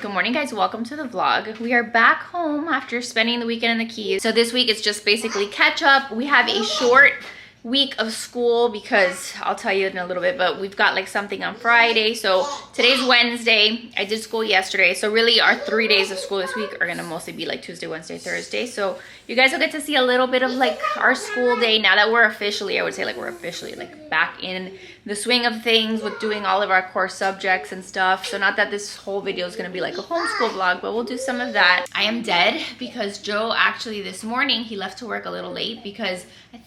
Good morning, guys. Welcome to the vlog. We are back home after spending the weekend in the Keys. So this week it's just basically catch up. We have a short week of school because I'll tell you in a little bit, but we've got like something on Friday. So today's Wednesday. I did school yesterday. So really our 3 days of school this week are gonna mostly be like Tuesday, Wednesday, Thursday. So you guys will get to see a little bit of like our school day now that we're officially, I would say like we're officially like back in the swing of things with doing all of our core subjects and stuff. So not that this whole video is gonna be like a homeschool vlog, but we'll do some of that. I am dead because Joe actually this morning, he left to work a little late because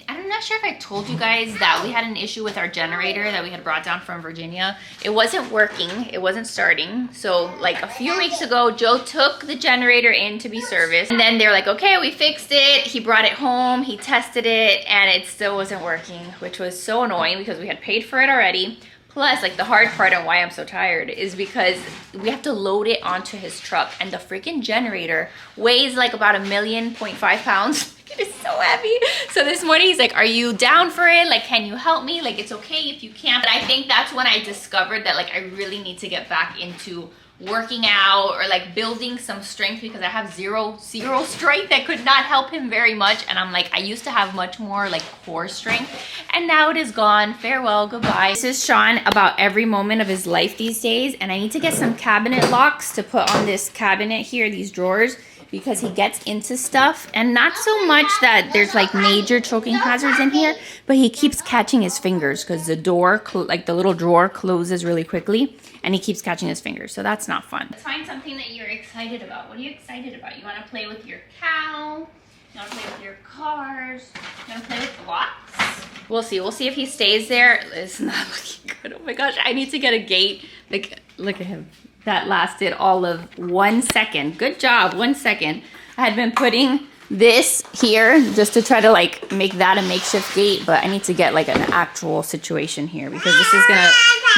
I'm not sure if I told you guys that we had an issue with our generator that we had brought down from Virginia. It wasn't working, it wasn't starting. So like a few weeks ago, Joe took the generator in to be serviced. And then they're like, okay, we fixed it. He brought it home, he tested it, and it still wasn't working, which was so annoying because we had paid for it already. Plus, like the hard part on why I'm so tired is because we have to load it onto his truck and the freaking generator weighs like about 1.5 million pounds. It is so heavy. So this morning he's like, are you down for it? Like, can you help me? Like, it's okay if you can't. But I think that's when I discovered that like I really need to get back into working out or like building some strength because I have zero strength. I could not help him very much. And I'm like, I used to have much more like core strength and now it is gone. Farewell, goodbye. This is Sean about every moment of his life these days. And I need to get some cabinet locks to put on this cabinet here, these drawers, because he gets into stuff and not so much that there's like major choking hazards in here, but he keeps catching his fingers because the door, like the little drawer closes really quickly and he keeps catching his fingers. So that's not fun. Let's find something that you're excited about. What are you excited about? You want to play with your cow? You want to play with your cars? You want to play with blocks? We'll see. We'll see if he stays there. It's not looking good. Oh my gosh, I need to get a gate. Like, look at him. That lasted all of 1 second. Good job, 1 second. I had been putting this here just to try to like make that a makeshift gate, but I need to get like an actual situation here because this is gonna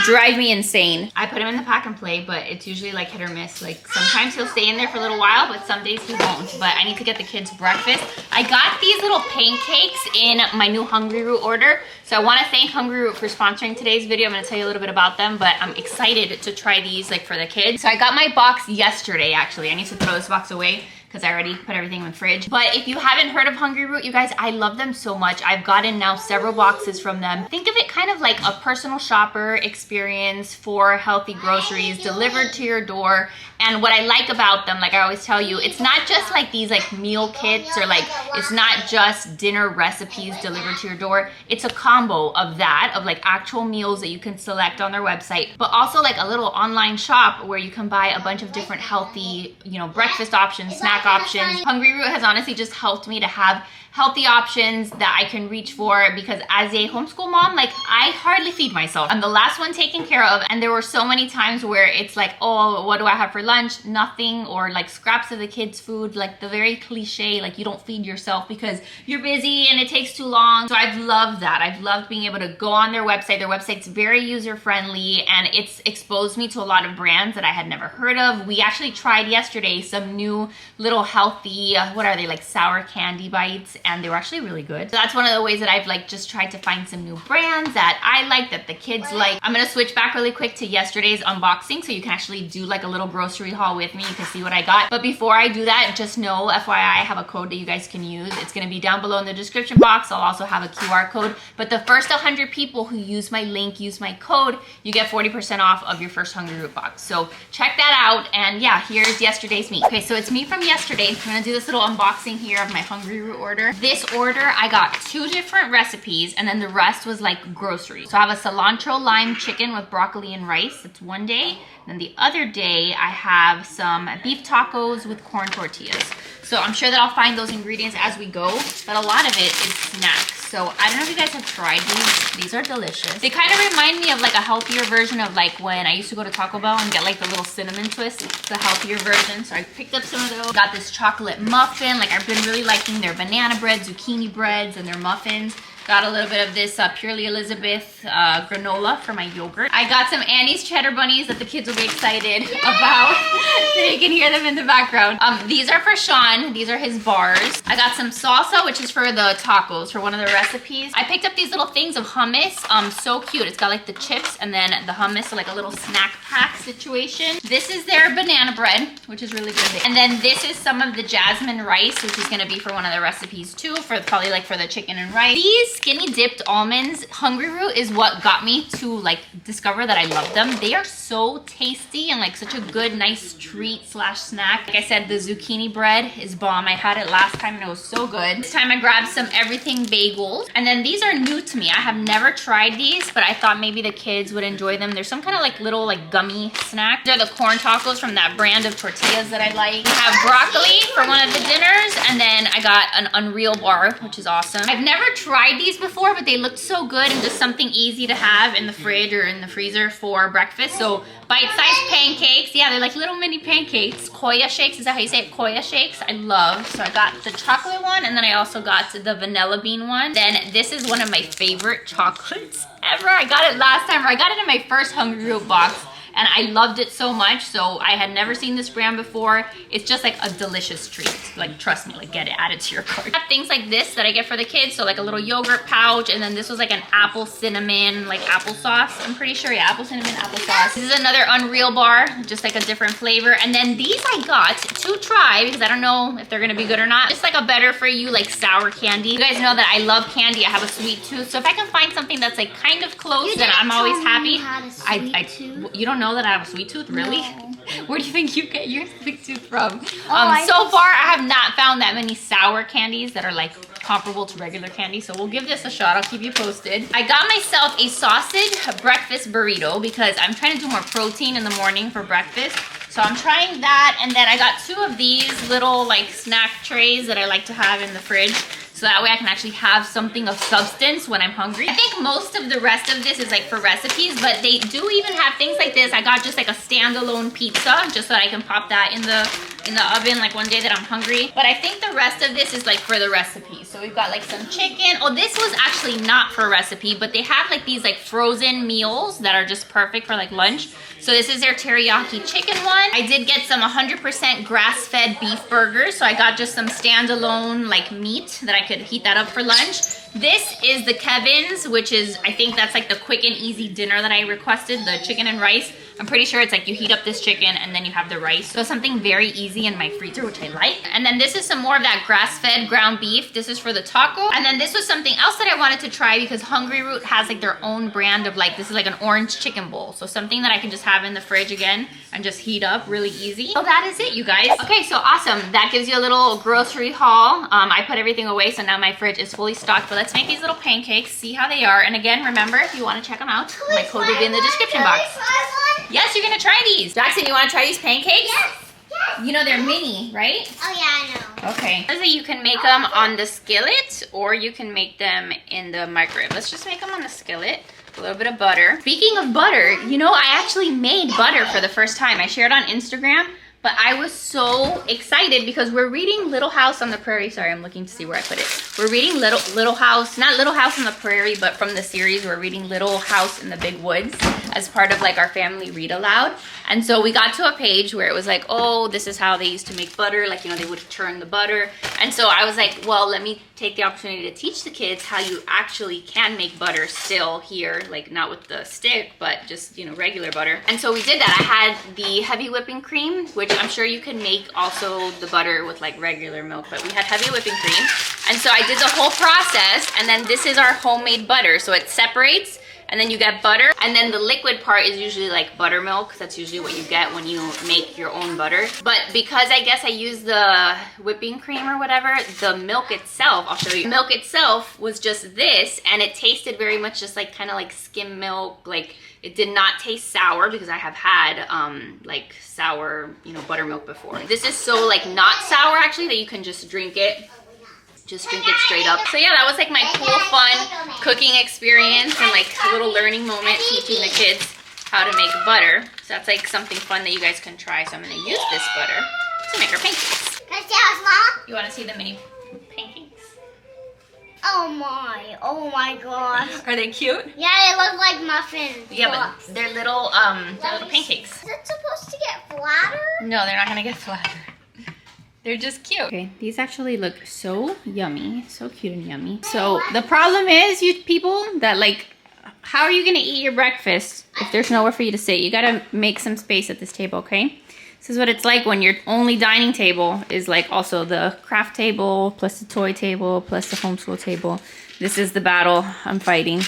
drive me insane. I put him in the pack and play, but it's usually like hit or miss. Like sometimes he'll stay in there for a little while, but some days he won't. But I need to get the kids breakfast. I got these little pancakes in my new Hungryroot order. So I want to thank Hungryroot for sponsoring today's video. I'm going to tell you a little bit about them, but I'm excited to try these like for the kids. So I got my box yesterday, actually. I need to throw this box away because I already put everything in the fridge. But if you haven't heard of Hungryroot, you guys, I love them so much. I've gotten now several boxes from them. Think of it kind of like a personal shopper experience for healthy groceries delivered to your door. And what I like about them, like I always tell you, it's not just like these like meal kits or like it's not just dinner recipes delivered to your door. It's a combo of that, of like actual meals that you can select on their website, but also like a little online shop where you can buy a bunch of different healthy, you know, breakfast options, snack options. Hungryroot has honestly just helped me to have healthy options that I can reach for because as a homeschool mom, like I hardly feed myself. I'm the last one taken care of, and there were so many times where it's like, oh, what do I have for lunch? Nothing, or like scraps of the kids' food, like the very cliche, like you don't feed yourself because you're busy and it takes too long. So I've loved that. I've loved being able to go on their website. Their website's very user-friendly and it's exposed me to a lot of brands that I had never heard of. We actually tried yesterday some new little healthy, what are they, like sour candy bites, and they were actually really good. So that's one of the ways that I've like just tried to find some new brands that I like, that the kids like. I'm gonna switch back really quick to yesterday's unboxing so you can actually do like a little grocery haul with me. You can see what I got. But before I do that, just know, FYI, I have a code that you guys can use. It's gonna be down below in the description box. I'll also have a QR code. But the first 100 people who use my link, use my code, you get 40% off of your first Hungryroot box. So check that out. And yeah, here's yesterday's me. Okay, so it's me from yesterday. I'm gonna do this little unboxing here of my Hungryroot order. This order, I got 2 different recipes and then the rest was like groceries. So I have a cilantro lime chicken with broccoli and rice. That's one day. And then the other day, I have some beef tacos with corn tortillas. So I'm sure that I'll find those ingredients as we go, but a lot of it is snacks. So I don't know if you guys have tried these. These are delicious. They kind of remind me of like a healthier version of like when I used to go to Taco Bell and get like the little cinnamon twist. It's a healthier version. So I picked up some of those. Got this chocolate muffin. Like I've been really liking their banana bread, zucchini breads, and their muffins. Got a little bit of this Purely Elizabeth granola for my yogurt. I got some Annie's cheddar bunnies that the kids will be excited about. They can hear them in the background. These are for Sean. These are his bars. I got some salsa, which is for the tacos, for one of the recipes. I picked up these little things of hummus. So cute. It's got like the chips and then the hummus, so like a little snack pack situation. This is their banana bread, which is really good. And then this is some of the jasmine rice, which is gonna be for one of the recipes too, for probably like for the chicken and rice. These skinny dipped almonds, Hungryroot is what got me to like discover that I love them. They are so tasty and like such a good, nice treat slash snack. Like I said, the zucchini bread is bomb. I had it last time and it was so good. This time I grabbed some everything bagels. And then these are new to me. I have never tried these, but I thought maybe the kids would enjoy them. There's some kind of like little like gummy snack. They're the corn tacos from that brand of tortillas that I like. I have broccoli for one of the dinners, and then I got an Unreal bar, which is awesome. I've never tried these before, but they looked so good and just something easy to have in the fridge or in the freezer for breakfast. So bite-sized pancakes. Yeah, they're like little mini pancakes. Koya shakes, is that how you say it? Koya shakes, I love. So I got the chocolate one, and then I also got the vanilla bean one. Then this is one of my favorite chocolates ever. I got it last time, or I got it in my first Hungryroot box, and I loved it so much. So I had never seen this brand before. It's just like a delicious treat. Like, trust me, like get it, add it to your cart. I have things like this that I get for the kids. So like a little yogurt pouch, and then this was like an apple cinnamon, like applesauce. I'm pretty sure, yeah, apple cinnamon applesauce. This is another Unreal bar, just like a different flavor. And then these I got to try because I don't know if they're gonna be good or not. Just like a better for you, like sour candy. You guys know that I love candy. I have a sweet tooth. So if I can find something that's like kind of close, then I'm always happy. You don't know that I have a sweet tooth, really? No. Where do you think you get your sweet tooth from? So far, I have not found that many sour candies that are like comparable to regular candy, so we'll give this a shot. I'll keep you posted. I got myself a sausage breakfast burrito because I'm trying to do more protein in the morning for breakfast. So I'm trying that, and then I got 2 of these little like snack trays that I like to have in the fridge. So that way I can actually have something of substance when I'm hungry. I think most of the rest of this is like for recipes, but they do even have things like this. I got just like a standalone pizza just so that I can pop that in the oven like one day that I'm hungry. But I think the rest of this is like for the recipes. So we've got like some chicken. Oh, this was actually not for a recipe, but they have like these like frozen meals that are just perfect for like lunch. So this is their teriyaki chicken one. I did get some 100% grass-fed beef burgers. So I got just some standalone like meat that I could heat that up for lunch. This is the Kevin's, which is, I think that's like the quick and easy dinner that I requested, the chicken and rice. I'm pretty sure it's like you heat up this chicken and then you have the rice. So something very easy in my freezer, which I like. And then this is some more of that grass-fed ground beef. This is for the taco. And then this was something else that I wanted to try because Hungryroot has like their own brand of like, this is like an orange chicken bowl. So something that I can just have in the fridge again and just heat up really easy. So that is it, you guys. Okay, so awesome. That gives you a little grocery haul. I put everything away, so now my fridge is fully stocked. But let's make these little pancakes, see how they are. And again, remember, if you want to check them out, my code will be in the description box. Yes, you're gonna try these. Jackson, you wanna try these pancakes? Yes, yes. You know they're mini, right? Oh yeah, I know. Okay. So you can make them on the skillet or you can make them in the microwave. Let's just make them on the skillet. A little bit of butter. Speaking of butter, you know, I actually made butter for the first time. I shared on Instagram. But I was so excited because we're reading Little House on the Prairie. Sorry, I'm looking to see where I put it. We're reading Little House, not Little House on the Prairie, but from the series, we're reading Little House in the Big Woods as part of like our family read aloud. And so we got to a page where it was like, oh, this is how they used to make butter. Like, you know, they would churn the butter. And so I was like, well, let me take the opportunity to teach the kids how you actually can make butter still here, like not with the stick, but just, you know, regular butter. And so we did that. I had the heavy whipping cream, which I'm sure you can make also the butter with like regular milk, but we had heavy whipping cream. And so I did the whole process, and then this is our homemade butter. So it separates, and then you get butter, and then the liquid part is usually like buttermilk. That's usually what you get when you make your own butter. But because I guess I used the whipping cream or whatever, the milk itself, I'll show you. The milk itself was just this, and it tasted very much just like kind of like skim milk. Like, it did not taste sour because I have had like sour, you know, buttermilk before. This is so like not sour actually that you can just drink it. Just drink it straight up. So yeah, that was like my cool, fun cooking experience and like a little learning moment teaching the kids how to make butter. So that's like something fun that you guys can try. So I'm gonna use this butter to make our pancakes. Can I see how small? You wanna see the mini pancakes? Oh my gosh. Are they cute? Yeah, they look like muffins. Yeah, but they're little pancakes. Is it supposed to get flatter? No, they're not gonna get flatter. They're just cute. Okay, these actually look so yummy, so cute and yummy. So the problem is, you people, that like, how are you gonna eat your breakfast if there's nowhere for you to sit? You gotta make some space at this table, okay? This is what it's like when your only dining table is like also the craft table, plus the toy table, plus the homeschool table. This is the battle I'm fighting.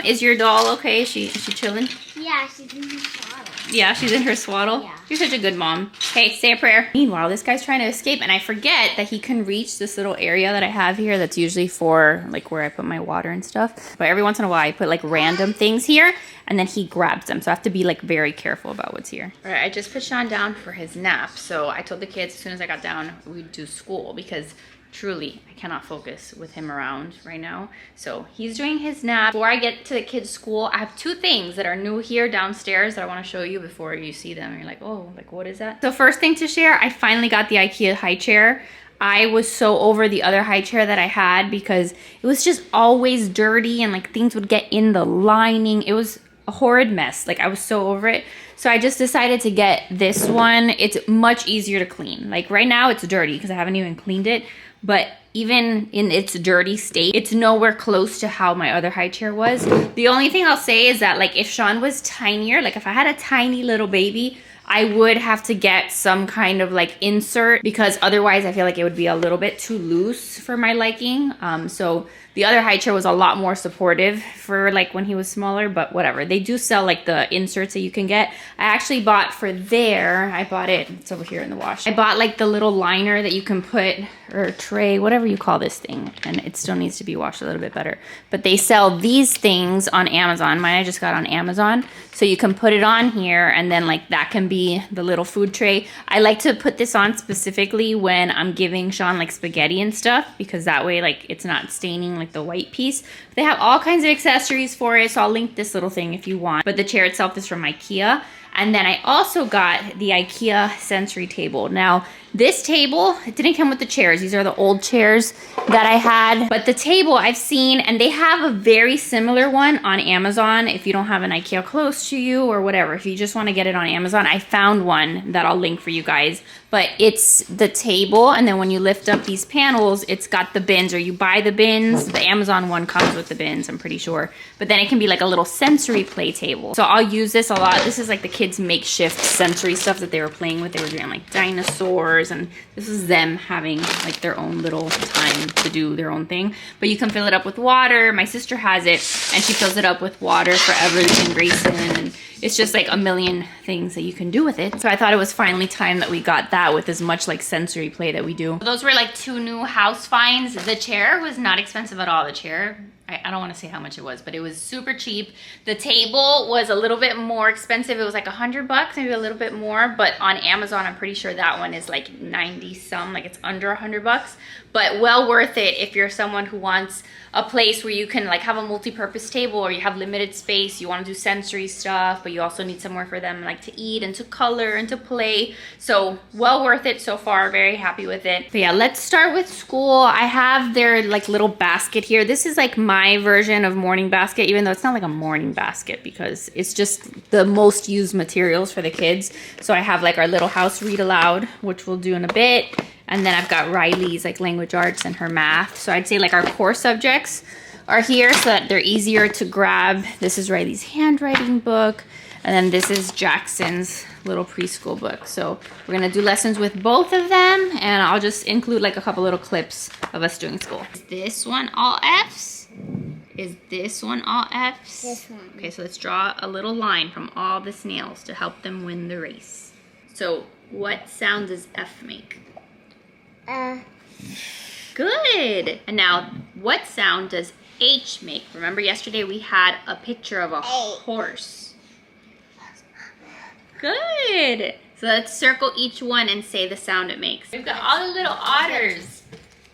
Is your doll okay? Is she chilling? Yeah, she's in her swaddle. Yeah, she's in her swaddle? Yeah. You're such a good mom. Hey, say a prayer. Meanwhile, this guy's trying to escape, and I forget that he can reach this little area that I have here that's usually for like where I put my water and stuff. But every once in a while, I put like random things here, and then he grabs them. So I have to be like very careful about what's here. All right, I just put Sean down for his nap. So I told the kids as soon as I got down, we'd do school because truly, I cannot focus with him around right now. So he's doing his nap. Before I get to the kids' school, I have two things that are new here downstairs that I want to show you before you see them. And you're like, oh, like what is that? So first thing to share, I finally got the IKEA high chair. I was so over the other high chair that I had because it was just always dirty and like things would get in the lining. It was a horrid mess. Like I was so over it. So I just decided to get this one. It's much easier to clean. Like right now it's dirty because I haven't even cleaned it. But even in its dirty state, it's nowhere close to how my other high chair was. The only thing I'll say is that like if Sean was tinier, like if I had a tiny little baby, I would have to get some kind of like insert because otherwise I feel like it would be a little bit too loose for my liking. So the other high chair was a lot more supportive for like when he was smaller, but whatever. They do sell like the inserts that you can get. I actually bought for there, I bought it, it's over here in the wash. I bought like the little liner that you can put, or tray, whatever you call this thing. And it still needs to be washed a little bit better. But they sell these things on Amazon. Mine I just got on Amazon. So you can put it on here and then like that can be the little food tray. I like to put this on specifically when I'm giving Sean like spaghetti and stuff because that way like it's not staining like the white piece. They have all kinds of accessories for it, so I'll link this little thing if you want. But the chair itself is from IKEA. And then I also got the IKEA sensory table. Now, this table, it didn't come with the chairs. These are the old chairs that I had. But the table I've seen, and they have a very similar one on Amazon if you don't have an IKEA close to you or whatever. If you just want to get it on Amazon, I found one that I'll link for you guys. But it's the table, and then when you lift up these panels, it's got the bins, or you buy the bins. The Amazon one comes with the bins, I'm pretty sure. But then it can be like a little sensory play table. So I'll use this a lot. This is like the kids' makeshift sensory stuff that they were playing with. They were doing like dinosaurs, and this is them having like their own little time to do their own thing. But you can fill it up with water. My sister has it, and she fills it up with water for Everly and Grayson, and it's just like a million things that you can do with it. So I thought it was finally time that we got that with as much like sensory play that we do. Those were like two new house finds. The chair was not expensive at all. The chair, I don't want to say how much it was, but it was super cheap. The table was a little bit more expensive. It was like $100, maybe a little bit more, but on Amazon, I'm pretty sure that one is like 90 some, like it's under $100, but well worth it if you're someone who wants a place where you can like have a multi-purpose table, or you have limited space, you want to do sensory stuff, but you also need somewhere for them like to eat and to color and to play. So well worth it so far, very happy with it. But yeah, let's start with school. I have their like little basket here. This is like my version of morning basket, even though it's not like a morning basket because it's just the most used materials for the kids. So I have like our little house read aloud, which we'll do in a bit. And then I've got Riley's like language arts and her math. So I'd say like our core subjects are here so that they're easier to grab. This is Riley's handwriting book. And then this is Jackson's little preschool book. So we're gonna do lessons with both of them, and I'll just include like a couple little clips of us doing school. Is this one all F's? Is this one all F's? This one. Okay, so let's draw a little line from all the snails to help them win the race. So what sound does F make? Good. And now, what sound does H make? Remember yesterday we had a picture of a horse. Good. So let's circle each one and say the sound it makes. We've got all the little otters.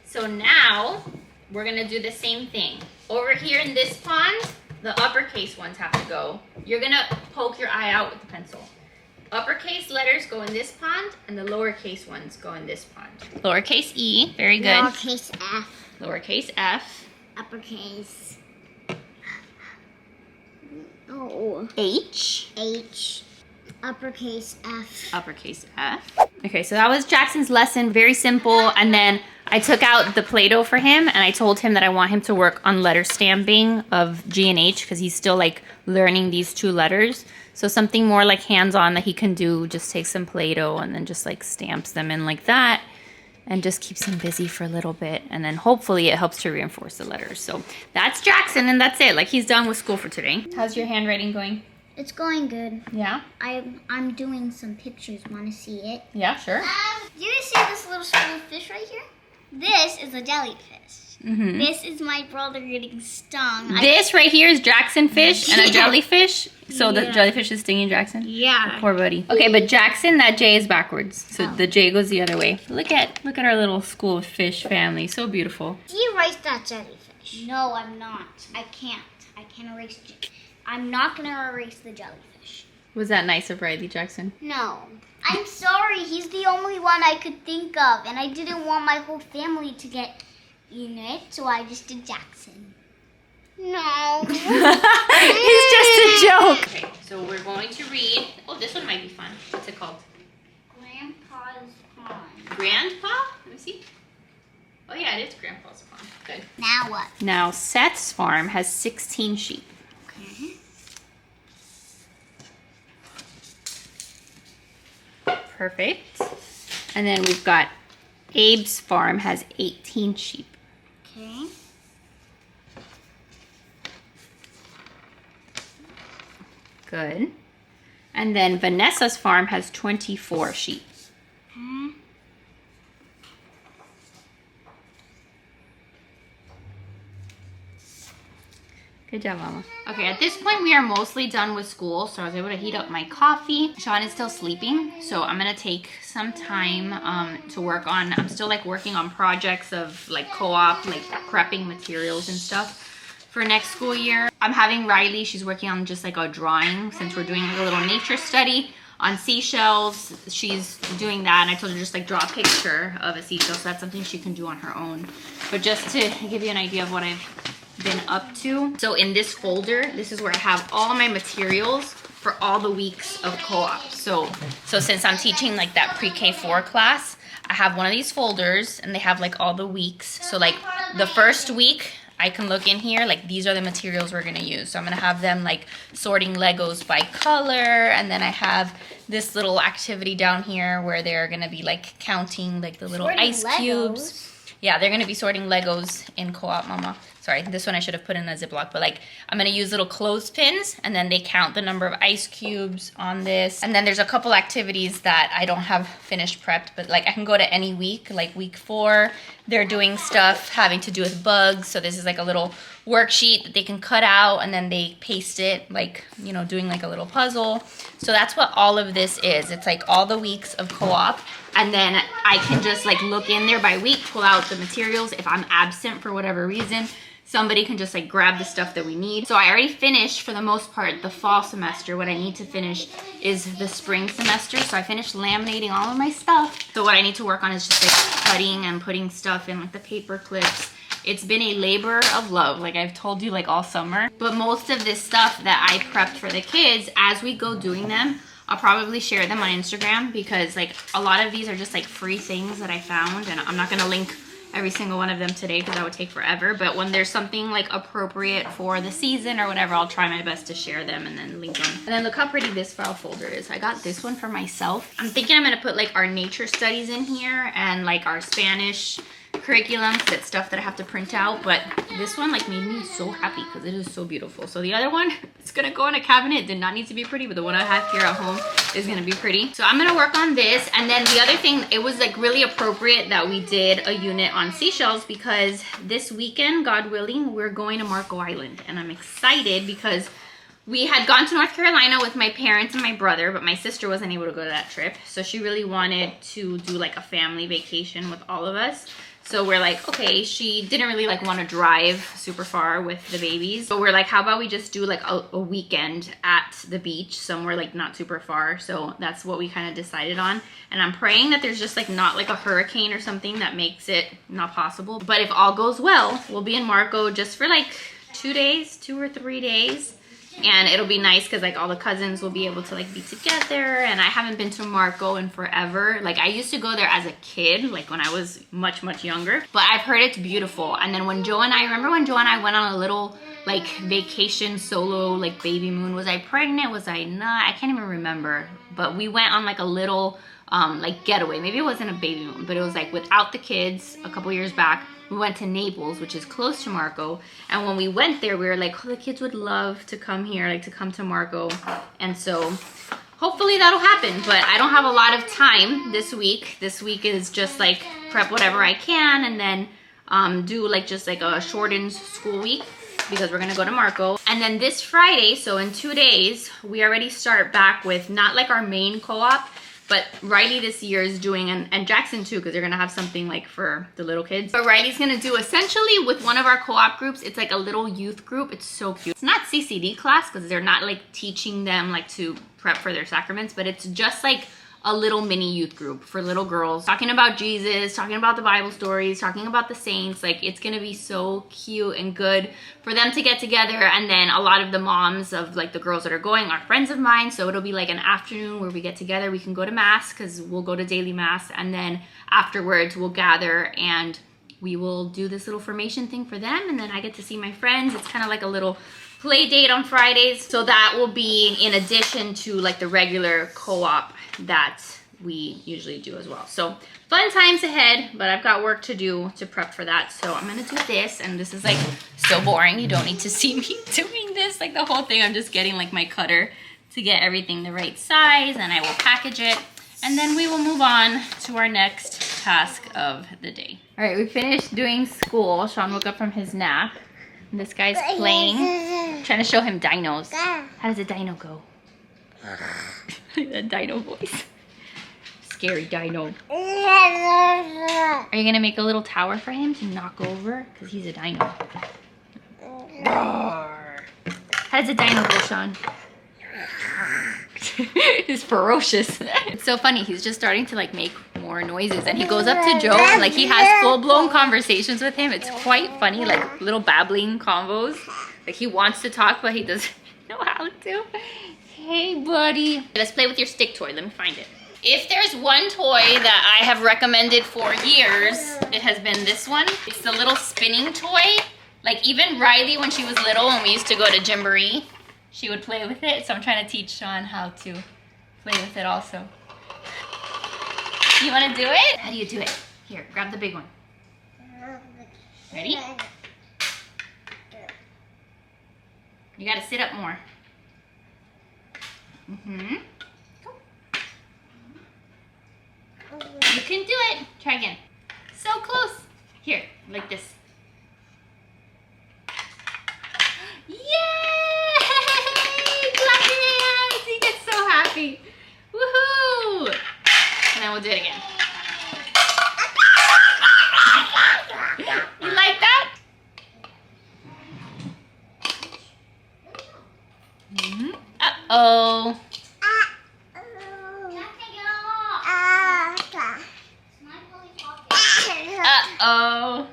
So now, we're gonna do the same thing. Over here in this pond, the uppercase ones have to go. You're gonna poke your eye out with the pencil. Uppercase letters go in this pond, and the lowercase ones go in this pond. Lowercase E, very good. Lowercase F. Lowercase F. Uppercase. Oh. H. H. Uppercase F. Uppercase F. Okay, so that was Jackson's lesson. Very simple. And then I took out the Play-Doh for him, and I told him that I want him to work on letter stamping of G and H because he's still like learning these two letters. So something more like hands-on that he can do, just take some Play-Doh and then just like stamps them in like that and just keeps him busy for a little bit. And then hopefully it helps to reinforce the letters. So that's Jackson, and that's it. Like, he's done with school for today. How's your handwriting going? It's going good. Yeah? I'm doing some pictures. Want to see it? Yeah, sure. Do you see this little school fish right here? This is a jellyfish. Mm-hmm. This is my brother getting stung. This right here is Jackson fish and a jellyfish. So the jellyfish is stinging Jackson? Yeah. Poor buddy. Okay, but Jackson, that J is backwards. So the J goes the other way. Look at our little school of fish family. So beautiful. Do you erase that jellyfish? No, I'm not. I can't. I can't erase. I'm not going to erase the jellyfish. Was that nice of Riley, Jackson? No. I'm sorry. He's the only one I could think of. And I didn't want my whole family to get in it. So I just did Jackson. No. It's just a joke. Okay, so we're going to read. Oh, this one might be fun. What's it called? Grandpa's Pond. Grandpa? Let me see. Oh, yeah, it is Grandpa's farm. Good. Now what? Now, Seth's farm has 16 sheep. Okay. Perfect. And then we've got Abe's farm has 18 sheep. Okay. Good. And then Vanessa's farm has 24 sheep. Okay. Good job, Mama. Okay, at this point we are mostly done with school, so I was able to heat up my coffee. Sean is still sleeping, so I'm gonna take some time to work on, I'm still like working on projects of like co-op, like prepping materials and stuff for next school year. I'm having Riley, she's working on just like a drawing since we're doing like a little nature study on seashells. She's doing that, and I told her just like draw a picture of a seashell, so that's something she can do on her own. But just to give you an idea of what I've been up to. So in this folder, this is where I have all my materials for all the weeks of co-op. So since I'm teaching like that pre-K 4 class, I have one of these folders and they have like all the weeks. So like the first week, I can look in here, like these are the materials we're gonna use. So I'm gonna have them like sorting Legos by color, and then I have this little activity down here where they're gonna be like counting like the little ice cubes. Yeah, they're gonna be sorting Legos in co-op, Mama. Sorry, this one I should have put in a Ziploc, but like I'm gonna use little clothespins, and then they count the number of ice cubes on this. And then there's a couple activities that I don't have finished prepped, but like I can go to any week, like week 4, they're doing stuff having to do with bugs. So this is like a little worksheet that they can cut out, and then they paste it, like, you know, doing like a little puzzle. So that's what all of this is. It's like all the weeks of co-op. And then I can just like look in there by week, pull out the materials. If I'm absent for whatever reason, somebody can just like grab the stuff that we need. So I already finished, for the most part, the fall semester. What I need to finish is the spring semester. So I finished laminating all of my stuff. So what I need to work on is just like cutting and putting stuff in like the paper clips. It's been a labor of love, like I've told you, like all summer. But most of this stuff that I prepped for the kids, as we go doing them, I'll probably share them on Instagram, because like a lot of these are just like free things that I found, and I'm not gonna link every single one of them today because that would take forever. But when there's something like appropriate for the season or whatever, I'll try my best to share them and then link them. And then look how pretty this file folder is. I got this one for myself. I'm thinking I'm gonna put like our nature studies in here and like our Spanish curriculum, because it's stuff that I have to print out. But this one like made me so happy because it is so beautiful. So the other one, it's gonna go in a cabinet. It did not need to be pretty, but the one I have here at home is gonna be pretty. So I'm gonna work on this. And then the other thing, it was like really appropriate that we did a unit on seashells, because this weekend, God willing, we're going to Marco Island, and I'm excited because we had gone to North Carolina with my parents and my brother, but my sister wasn't able to go to that trip. So she really wanted to do like a family vacation with all of us. So we're like, okay, she didn't really like want to drive super far with the babies. So we're like, how about we just do like a weekend at the beach somewhere like not super far. So that's what we kind of decided on. And I'm praying that there's just like not like a hurricane or something that makes it not possible. But if all goes well, we'll be in Marco just for like 2 days, 2 or 3 days. And it'll be nice because like all the cousins will be able to like be together. And I haven't been to Marco in forever. Like I used to go there as a kid, like when I was much younger, but I've heard it's beautiful. And then when I remember when Joe and I went on a little like vacation solo, like baby moon. Was I pregnant? Was I not? I can't even remember. But we went on like a little like getaway. Maybe it wasn't a baby moon, but it was like without the kids a couple years back. We went to Naples, which is close to Marco. And when we went there, we were like, oh, the kids would love to come here, like to come to Marco. And so hopefully that'll happen. But I don't have a lot of time this week. This week is just like prep whatever I can and then do like just like a shortened school week because we're gonna go to Marco. And then this Friday, so in 2 days, we already start back with not like our main co-op, but Riley this year is doing, and Jackson too, because they're gonna have something like for the little kids. But Riley's gonna do essentially with one of our co-op groups, it's like a little youth group. It's so cute. It's not CCD class because they're not like teaching them like to prep for their sacraments, but it's just like a little mini youth group for little girls, talking about Jesus, talking about the Bible stories, talking about the saints. Like it's gonna be so cute and good for them to get together. And then a lot of the moms of like the girls that are going are friends of mine. So it'll be like an afternoon where we get together. We can go to mass because we'll go to daily mass. And then afterwards we'll gather and we will do this little formation thing for them. And then I get to see my friends. It's kind of like a little play date on Fridays. So that will be in addition to like the regular co-op that we usually do as well. So fun times ahead, but I've got work to do to prep for that. So I'm gonna do this, and this is like so boring. You don't need to see me doing this. Like the whole thing, I'm just getting like my cutter to get everything the right size, and I will package it. And then we will move on to our next task of the day. All right, we finished doing school. Sean woke up from his nap. And this guy's playing, trying to show him dinos. How does a dino go? That dino voice. Scary dino. Are you gonna make a little tower for him to knock over? Because he's a dino. Roar. How does a dino go, Sean? He's ferocious. It's so funny. He's just starting to like make more noises, and he goes up to Joe and like he has full-blown conversations with him. It's quite funny, like little babbling convos. Like he wants to talk, but he doesn't know how to. Hey, buddy. Let's play with your stick toy. Let me find it. If there's one toy that I have recommended for years, it has been this one. It's the little spinning toy. Like even Riley, when she was little and we used to go to Gymboree, she would play with it. So I'm trying to teach Sean how to play with it also. You want to do it? How do you do it? Here, grab the big one. Ready? You got to sit up more. Mm-hmm. You can do it. Try again. So close. Here, like this. Yay! Clap your hands. He gets so happy. Woohoo! And then we'll do it again. You like that? Mm-hmm. Uh-oh. Uh-oh.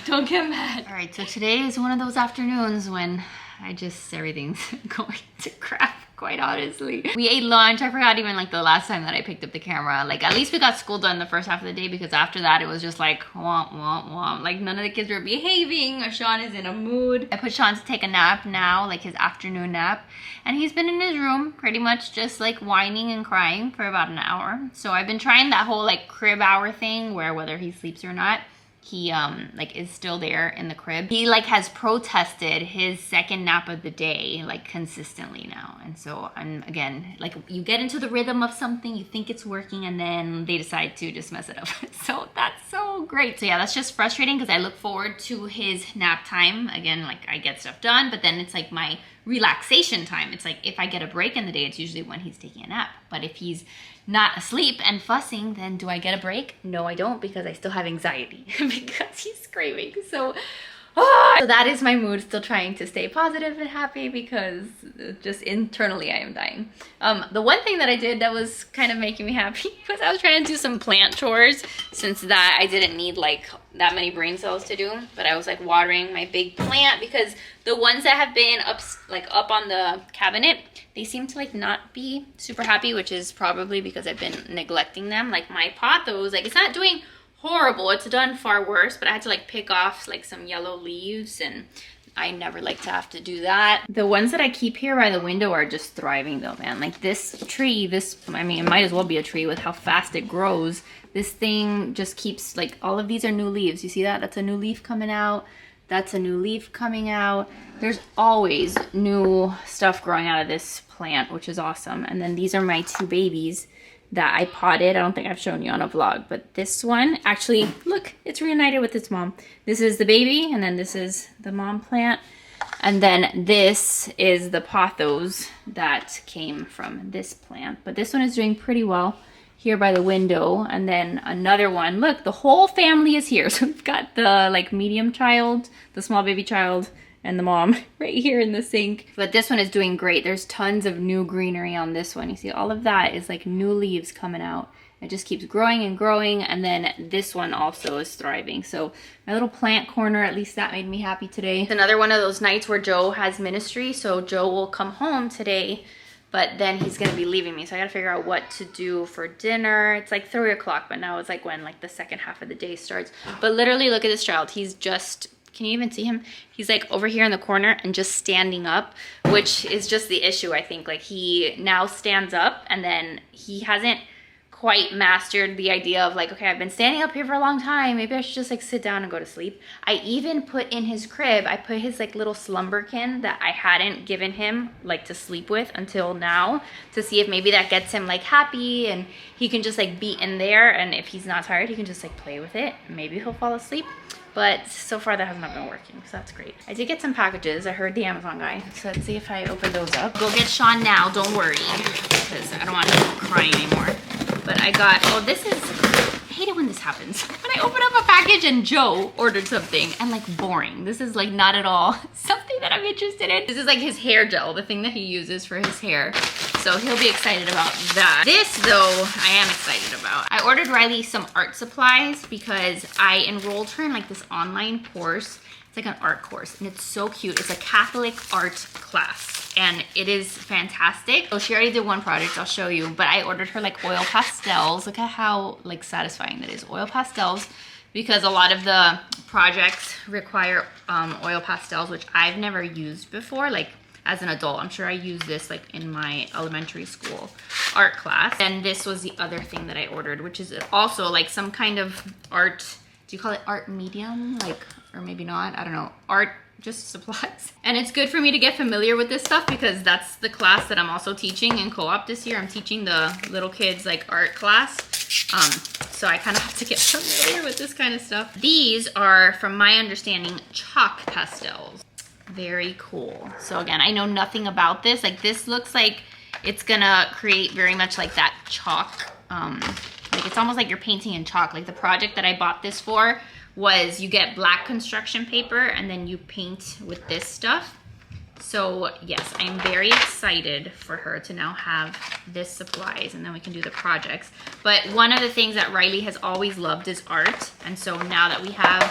Don't get mad. All right, so today is one of those afternoons when everything's going to crap, quite honestly. We ate lunch. I forgot even like the last time that I picked up the camera. Like at least we got school done the first half of the day, because after that it was just like womp, womp, womp. Like none of the kids were behaving, or Sean is in a mood. I put Sean to take a nap now, like his afternoon nap. And he's been in his room pretty much just like whining and crying for about an hour. So I've been trying that whole like crib hour thing where whether he sleeps or not, he like is still there in the crib. He like has protested his second nap of the day like consistently now. And so I'm again, like you get into the rhythm of something, you think it's working, and then they decide to just mess it up. So that's so great. So yeah, that's just frustrating because I look forward to his nap time. Again, like I get stuff done, but then it's like my relaxation time. It's like if I get a break in the day, it's usually when he's taking a nap. But if he's not asleep and fussing, then do I get a break? No, I don't, because I still have anxiety because he's screaming. So that is my mood, still trying to stay positive and happy because just internally I am dying. The one thing that I did that was kind of making me happy was I was trying to do some plant chores, since that I didn't need like that many brain cells to do, but I was like watering my big plant because the ones that have been up on the cabinet, they seem to like not be super happy, which is probably because I've been neglecting them. Like my pothos, like it's not doing horrible, it's done far worse, but I had to like pick off like some yellow leaves, and I never like to have to do that. The ones that I keep here by the window are just thriving though, man. Like this tree, I mean, it might as well be a tree with how fast it grows. This thing just keeps, like, all of these are new leaves. You see that? That's a new leaf coming out. That's a new leaf coming out. There's always new stuff growing out of this plant, which is awesome. And then these are my two babies that I potted. I don't think I've shown you on a vlog, but this one, actually, look, it's reunited with its mom. This is the baby, and then this is the mom plant. And then this is the pothos that came from this plant. But this one is doing pretty well here by the window. And then another one, look, the whole family is here. So we've got the like medium child, the small baby child, and the mom right here in the sink. But this one is doing great. There's tons of new greenery on this one. You see all of that is like new leaves coming out. It just keeps growing and growing. And then this one also is thriving. So my little plant corner, at least that made me happy today. It's another one of those nights where Joe has ministry. So Joe will come home today, but then he's gonna be leaving me. So I gotta figure out what to do for dinner. It's like 3 o'clock, but now it's like when like the second half of the day starts. But literally look at this child. He's just, can you even see him? He's like over here in the corner and just standing up, which is just the issue, I think. Like he now stands up, and then he hasn't quite mastered the idea of like, okay, I've been standing up here for a long time. Maybe I should just like sit down and go to sleep. I even put in his crib, I put his like little slumberkin that I hadn't given him like to sleep with until now, to see if maybe that gets him like happy and he can just like be in there. And if he's not tired, he can just like play with it. Maybe he'll fall asleep. But so far that has not been working, so that's great. I did get some packages. I heard the Amazon guy. So let's see if I open those up. Go get Sean now, don't worry, because I don't want him crying anymore. But I got, oh, this is, I hate it when this happens. When I open up a package and Joe ordered something and like boring. This is like not at all something that I'm interested in. This is like his hair gel, the thing that he uses for his hair. So he'll be excited about that. This though, I am excited about. I ordered Riley some art supplies because I enrolled her in like this online course. It's like an art course and it's so cute. It's a Catholic art class and it is fantastic. So she already did one project, I'll show you, but I ordered her like oil pastels. Look at how like satisfying that is. Oil pastels, because a lot of the projects require oil pastels, which I've never used before. Like as an adult, I'm sure I used this like in my elementary school art class. And this was the other thing that I ordered, which is also like some kind of art, do you call it art medium? Like, or maybe not, I don't know, art just supplies. And it's good for me to get familiar with this stuff because that's the class that I'm also teaching in co-op this year. I'm teaching the little kids like art class. So I kind of have to get familiar with this kind of stuff. These are, from my understanding, chalk pastels. Very cool. So again, I know nothing about this. Like this looks like it's gonna create very much like that chalk. Like it's almost like you're painting in chalk. Like the project that I bought this for was you get black construction paper and then you paint with this stuff. So yes, I'm very excited for her to now have this supplies and then we can do the projects. But one of the things that Riley has always loved is art. And so now that we have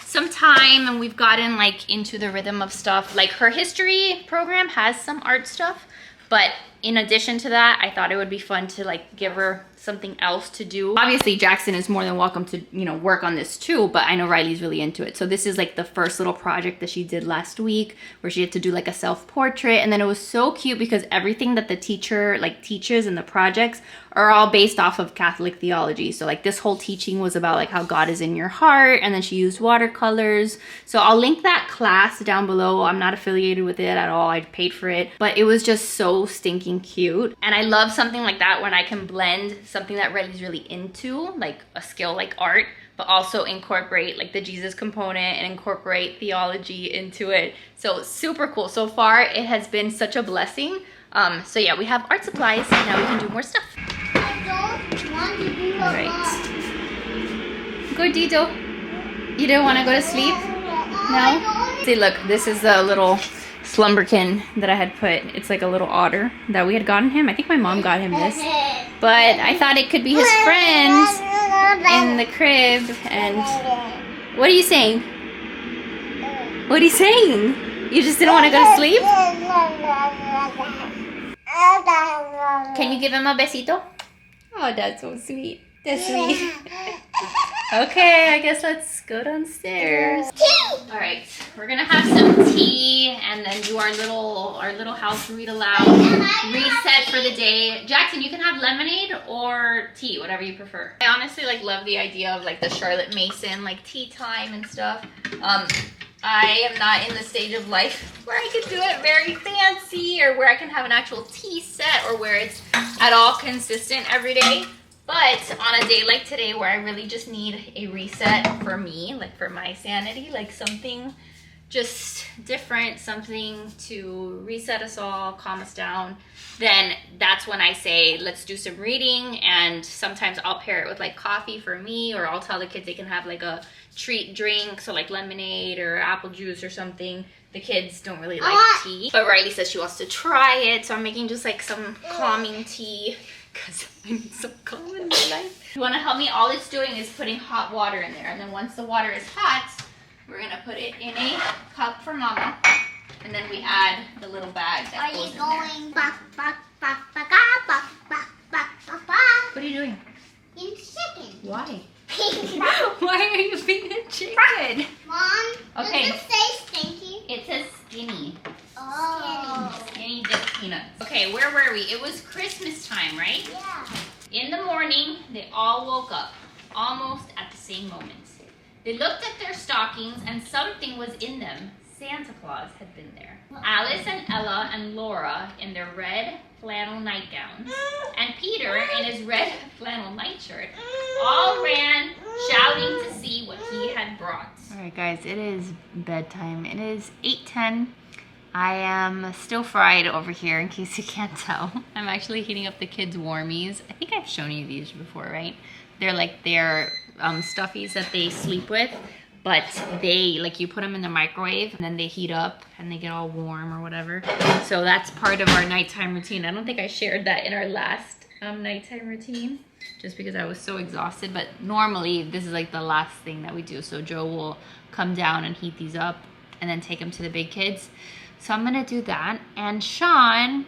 some time and we've gotten like into the rhythm of stuff, like her history program has some art stuff, but in addition to that, I thought it would be fun to like give her something else to do. Obviously, Jackson is more than welcome to, you know, work on this too, but I know Riley's really into it. So this is like the first little project that she did last week where she had to do like a self-portrait. And then it was so cute because everything that the teacher like teaches in the projects are all based off of Catholic theology. So like this whole teaching was about like how God is in your heart, and then she used watercolors. So I'll link that class down below. I'm not affiliated with it at all. I paid for it, but it was just so stinking looking cute. And I love something like that when I can blend something that Riley's really into, like a skill like art, but also incorporate like the Jesus component and incorporate theology into it. So super cool. So far, it has been such a blessing. So yeah, we have art supplies. Now we can do more stuff. I don't want to do a All right. Go, Dito. You don't want to go to sleep? No? See, look, this is the little slumberkin that I had put. It's like a little otter that we had gotten him. I think my mom got him this. But I thought it could be his friends in the crib. And what are you saying? What are you saying? You just didn't want to go to sleep? Can you give him a besito? Oh, that's so sweet. That's sweet. Okay, I guess let's go downstairs. All right, we're gonna have some tea and then do our little house read aloud reset for the day. Jackson, you can have lemonade or tea, whatever you prefer. I honestly like love the idea of like the Charlotte Mason like tea time and stuff. I am not in the stage of life where I can do it very fancy or where I can have an actual tea set or where it's at all consistent every day. But on a day like today where I really just need a reset for me, like for my sanity, like something just different, something to reset us all, calm us down, then that's when I say, let's do some reading. And sometimes I'll pair it with like coffee for me, or I'll tell the kids they can have like a treat drink, so like lemonade or apple juice or something. The kids don't really like tea, but Riley says she wants to try it, so I'm making just like some calming tea because I need some calm in my life. You want to help me? All it's doing is putting hot water in there, and then once the water is hot, we're gonna put it in a cup for Mama, and then we add the little bag that goes in there. Are you going? What are you doing? In chicken. Why? Why are you being a chicken? Mom, Okay. does it say stinky? It says skinny. Oh. Skinny dipped peanuts. Okay, where were we? It was Christmas time, right? Yeah. In the morning, they all woke up, almost at the same moment. They looked at their stockings and something was in them. Santa Claus had been there. Alice and Ella and Laura in their red flannel nightgowns, and Peter in his red flannel nightshirt, all ran shouting to see what he had brought. All right, guys, it is bedtime. It is 8:10. I am still fried over here, in case you can't tell. I'm actually heating up the kids' warmies. I think I've shown you these before, right? They're like their stuffies that they sleep with, but they, like, you put them in the microwave and then they heat up and they get all warm or whatever. So that's part of our nighttime routine. I don't think I shared that in our last nighttime routine, just because I was so exhausted. But normally this is like the last thing that we do. So Joe will come down and heat these up and then take them to the big kids. So I'm gonna do that. And Sean,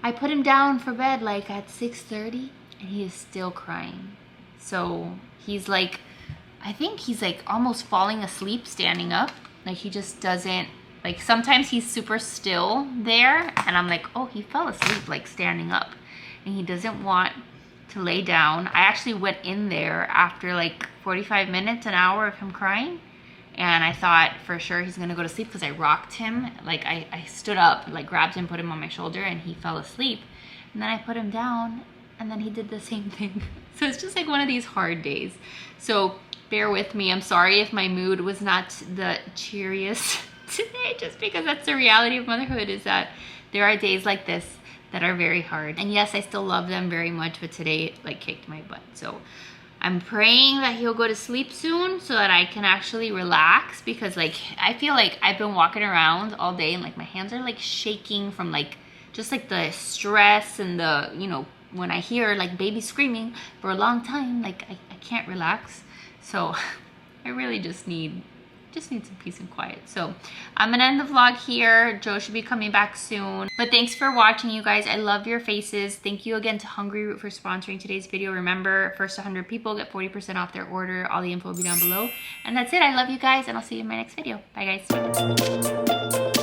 I put him down for bed like at 6:30 and he is still crying. So he's like, I think he's like almost falling asleep standing up. Like he just doesn't, like sometimes he's super still there and I'm like, oh, he fell asleep like standing up, and he doesn't want to lay down. I actually went in there after like 45 minutes, an hour of him crying, and I thought for sure he's gonna go to sleep because I rocked him. Like I stood up, like grabbed him, put him on my shoulder, and he fell asleep. And then I put him down and then he did the same thing. So it's just like one of these hard days. So bear with me. I'm sorry if my mood was not the cheeriest today, just because that's the reality of motherhood, is that there are days like this that are very hard. And yes, I still love them very much, but today it like kicked my butt. So I'm praying that he'll go to sleep soon so that I can actually relax, because like I feel like I've been walking around all day and like my hands are like shaking from like just like the stress and the, you know, when I hear like baby screaming for a long time, like I can't relax. So I really just need some peace and quiet. So I'm gonna end the vlog here. Joe should be coming back soon. But thanks for watching, you guys. I love your faces. Thank you again to Hungryroot for sponsoring today's video. Remember, first 100 people get 40% off their order. All the info will be down below. And that's it. I love you guys, and I'll see you in my next video. Bye, guys.